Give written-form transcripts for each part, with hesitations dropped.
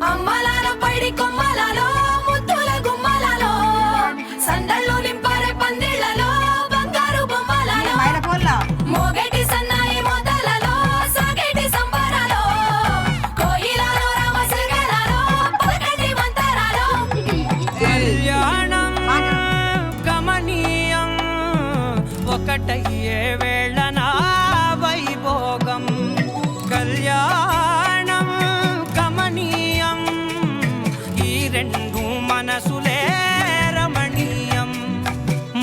అమ్మలాల పైడి కొమ్మలలో ముద్దుల గుమ్మలలో సందళ్ళు నింపరే పందిళ్లలో బంగారు బొమ్మలలో మోగేటి సన్నాయి మొదలలో సాగేటి సంబరాలో కోయిలలో రామశిగలలో పలకటి మంతరాలో కళ్యాణం గమనీయం ఒకటయ్యే వేళ నా వైభోగం కళ్యాణం గమనీయం ఈ రెండు మనసులే రమణీయం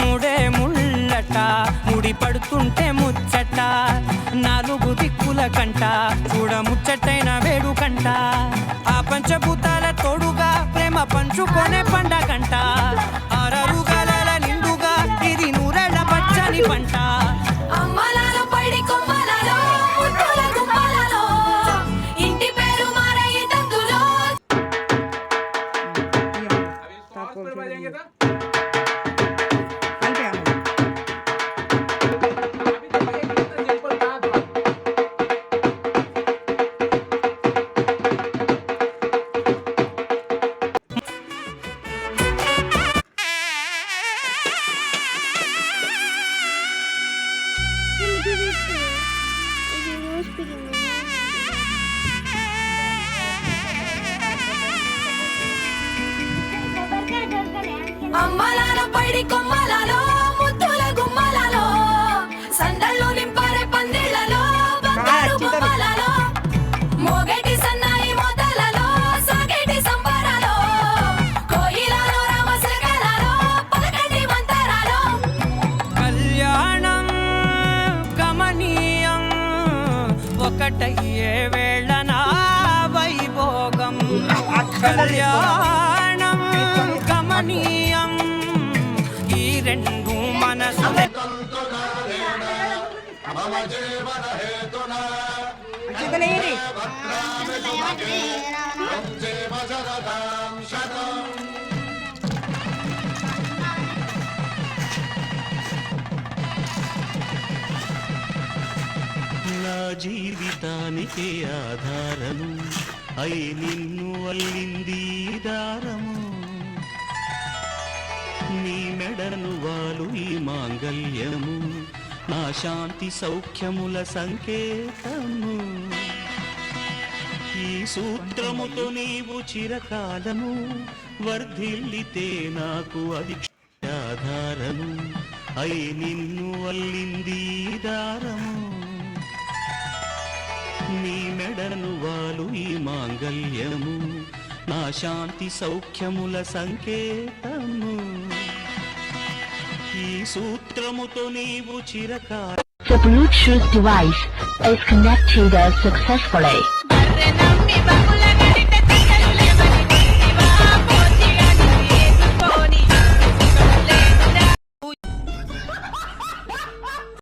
ముడే ముళ్ళట ముడి పడుతుంటే ముచ్చట నాలుగు దిక్కుల కంట చూడ ముచ్చటైన వేడుకంట ఆ పంచభూతాల తోడుగా ప్రేమ పంచుకొనే పండగంట ఆరరుగల నిండుగా ఇది నూరెళ్ళ పచ్చని పంట అమ్మలాల పైడి కొమ్మలలో ముద్దుల గుమ్మలలో ఇంటి పేరు మారయి తందులో అమ్మలాల పైడి కొమ్మలలో ముద్దుల గుమ్మలలో సందళ్ళు నింపరే పందిళ్లలో బంగారు బొమ్మలలో మోగేటి సన్నాయి మొదలలో సాగేటి సంబరాలో కోయిలలో రామశిగలలో పలకటి మంతరాలో కళ్యాణం గమనీయం ఒకటయ్యే వేళ నా వైభోగం కళ్యాణం గమనీయం ఈ రెండు మనసులే నా జీవితానికి ఆధారము అయి నిన్ను అల్లింది ఈ దారము నీ మెడను వాలు ఈ మాంగళ్యము నా శాంతి సౌఖ్యముల సంకేతము ఈ సూత్రముతో నీవు చిరకాలము వర్ధిల్లితే నాకు అది ఆధారము అయి నిన్ను అల్లింది ఈ దారము నీ మెడను వాలు ఈ మాంగళ్యము నా శాంతి సౌఖ్యముల సంకేతము ఈ సూత్రముతో నీవు చిరకాల The Bluetooth device is connected successfully.